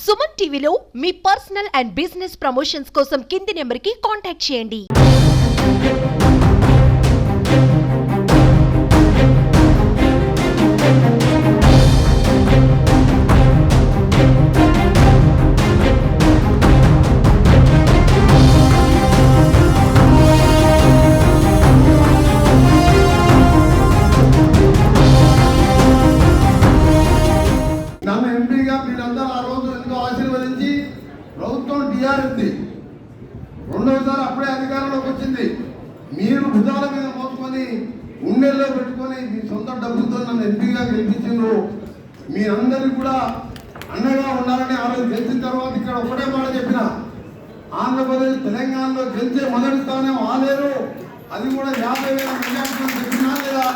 సుమన్ టీవీలో మీ personal and business promotions కోసం కింది నెంబర్కి కాంటాక్ట్ చేయండి. నన్ను ఎంపీగా మీరందరూ ఆ రోజు ఎంతో ఆశీర్వదించి ప్రభుత్వం టీఆర్ఎస్ది రెండవసారి అప్పుడే అధికారంలోకి వచ్చింది. మీరు భుజాల మీద మోసుకొని ఉండేల్లో పెట్టుకొని మీ సొంత డబ్బులతో నన్ను ఎంపీగా గెలిపించిండ్రు. మీరందరికీ కూడా అండగా ఉండాలని ఆ రోజు గెలిచిన తర్వాత ఇక్కడ ఒకటే మాట చెప్పిన, ఆంధ్రప్రదేశ్ తెలంగాణలో గెలిచే మొదటి స్థానం ఆలేరు, అది కూడా 50,000 మెజార్టీతో చెప్పినా లేదా?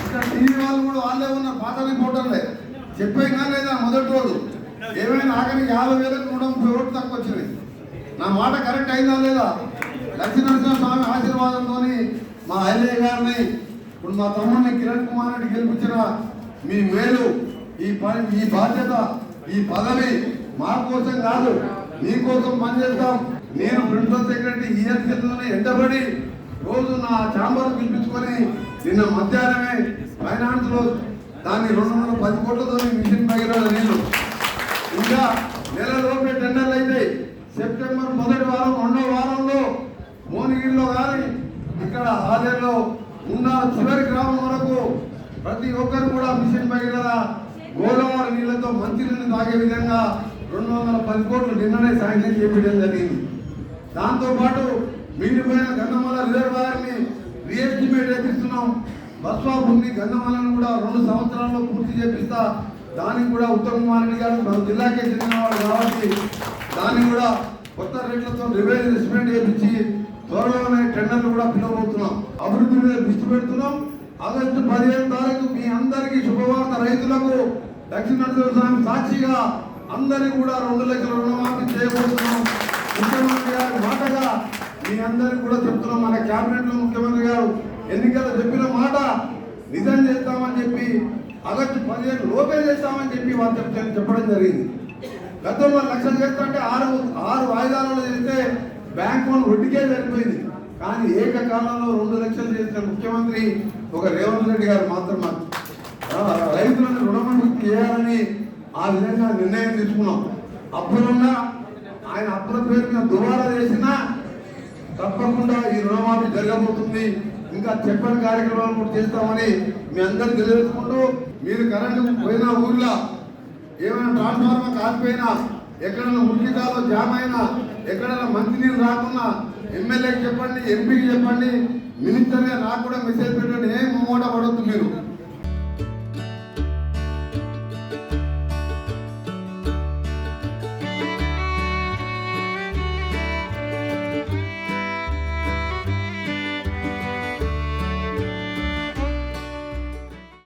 ఇక్కడ టీవీ వాళ్ళు కూడా వాళ్ళే ఉన్న పాత రిపోర్టర్లే చెప్పేగా లేదా? మొదటి రోజు ఏమైనా ఆఖరికి 50,000కు 130 ఓట్లు తక్కువ వచ్చింది. నా మాట కరెక్ట్ అయిందా లేదా? లక్ష్మీనరసింహ స్వామి ఆశీర్వాదంతో మా ఐలయ్య గారిని, ఇప్పుడు మా తమ్ముడిని కిరణ్ కుమార్ రెడ్డి గెలిపించిన మీ మేలు, ఈ బాధ్యత, ఈ పదవి మా కోసం కాదు, మీకోసం పనిచేస్తాం. నేను ప్రిన్సిపల్ సెక్రటరీ ఈఎస్ఎల్లోనే ఎండబడి రోజు నా ఛాంబర్ పిలిపించుకొని నిన్న మధ్యాహ్నమే ఫైనాన్స్ లో దాన్ని 210 కోట్లతో మిషన్ భగీరథ నీళ్లు ఇంకా నెలలోపే టెండర్లు అయితే సెప్టెంబర్ మొదటి వారం రెండో వారంలో మోనిగిరిలో కానీ ఇక్కడ ఆలేరులో ఉన్న చివరి గ్రామం వరకు ప్రతి ఒక్కరు కూడా మిషన్ భగీరథ గోదావరి నీళ్లతో మంచినీళ్ళు తాగే విధంగా 210 కోట్లు నిన్ననే శాంక్షన్ చేయించడం జరిగింది. దాంతోపాటు మిగిలిపోయిన గన్నమల రిజర్వాయర్ని రీఎస్టిమేట్ చేపిస్తున్నాం. బస్వా భూమి గన్నమలను కూడా 2 సంవత్సరాల్లో పూర్తి చేపిస్తా. దానికి కూడా ఉత్తమ్ కుమార్ రెడ్డి గారు మన జిల్లాకే చెందినవాడు కాబట్టి దాన్ని కూడా కొత్త రేట్లతో రివైజ్ ఎస్టిమేట్ చేయించి త్వరలోనే టెండర్లు కూడా పిలవబోతున్నాం. అభివృద్ధి మీద దృష్టి పెడుతున్నాం. ఆగస్టు 15 తారీఖు మీ అందరికీ శుభవార్త. రైతులకు దక్షిణాంధ్ర స్వామి సాక్షిగా అందరికీ కూడా 2 లక్షల రుణమాఫీ చేయబోతున్నాం. ముఖ్యమంత్రి గారి మాటగా మీ అందరికీ కూడా చెప్తున్నాం. మన క్యాబినెట్ లో ముఖ్యమంత్రి గారు ఎన్నికల్లో చెప్పిన మాట నిజం చేస్తామని చెప్పి ఆగస్టు 15 లోపే చేస్తామని చెప్పి వాళ్ళు చెప్పడం జరిగింది. గతంలో 1 లక్షలు చేస్తుంటే 6 వాయిదాలలో చేస్తే బ్యాంక్ లోన్ వడ్డీకే సరిపోయింది. కానీ ఏకకాలంలో 2 లక్షలు చేసిన ముఖ్యమంత్రి ఒక రేవంత్ రెడ్డి గారు మాత్రం రైతులను రుణమాఫీ చేయాలని ఆ విధంగా నిర్ణయం తీసుకున్నాం. అప్పుడున్నా ఆయన అప్పుల పేరు మీద దుబారా చేసినా తప్పకుండా ఈ రుణమాఫీ జరగబోతుంది. ఇంకా చెప్పని కార్యక్రమాలు కూడా చేస్తామని మీ అందరికి తెలియజేసుకుంటూ, మీరు కరెంటు పోయిన ఊర్లో ఏమైనా ట్రాన్స్ఫార్మర్ కాకపోయినా, ఎక్కడైనా మురికికాలో జామ్ అయినా, ఎక్కడైనా మంచినీళ్ళు రాకున్నా ఎమ్మెల్యేకి చెప్పండి, ఎంపీకి చెప్పండి, మినిస్టర్గా నాకు కూడా మెసేజ్ పెట్టండి. ఏం మూట పడవద్దు మీరు.